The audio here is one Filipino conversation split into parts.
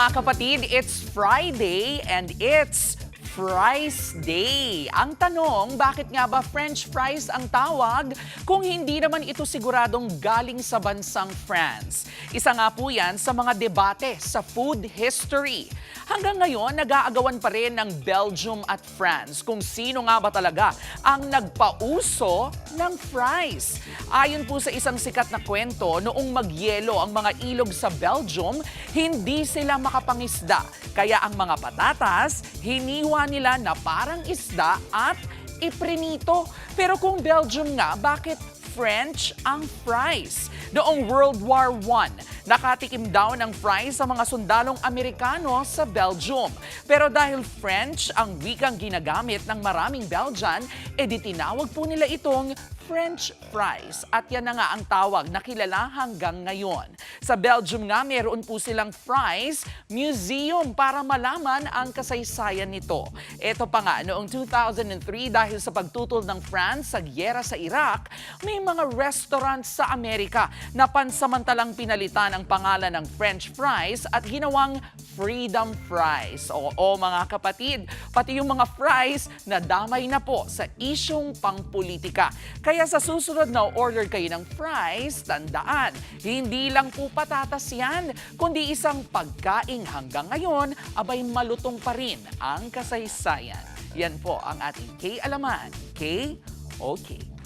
Mga kapatid, it's Friday and it's Fries Day. Ang tanong, bakit nga ba French fries ang tawag kung hindi naman ito siguradong galing sa bansang France? Isa nga po yan sa mga debate sa food history. Hanggang ngayon, nag-aagawan pa rin ng Belgium at France kung sino nga ba talaga ang nagpauso ng fries. Ayon po sa isang sikat na kwento, noong magyelo ang mga ilog sa Belgium, hindi sila makapangisda. Kaya ang mga patatas, hiniwa nila na parang isda at iprinito. Pero kung Belgium nga, bakit French ang fries? Noong World War I, nakatikim daw ng fries sa mga sundalong Amerikano sa Belgium. Pero dahil French ang wikang ginagamit ng maraming Belgian, edi tinawag po nila itong French fries. At yan na nga ang tawag na kilala hanggang ngayon. Sa Belgium nga, meron po silang fries museum para malaman ang kasaysayan nito. Ito pa nga, noong 2003 dahil sa pagtutol ng France sa gyera sa Iraq, may mga restaurants sa Amerika na pansamantalang pinalitan ang pangalan ng French fries at ginawang Freedom Fries. Oo mga kapatid, pati yung mga fries na damay na po sa isyong pangpolitika. Kaya sa susunod na order kayo ng fries, tandaan, hindi lang po patatas yan, kundi isang pagkaing hanggang ngayon, abay malutong pa rin ang kasaysayan. Yan po ang ating K-Alaman. K-OK.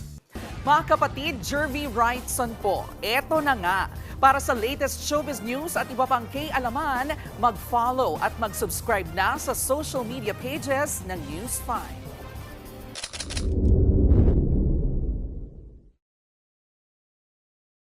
Mga kapatid, Jervy Wrightson po. Eto na nga. Para sa latest showbiz news at iba pang K-Alaman, mag-follow at mag-subscribe na sa social media pages ng News 5.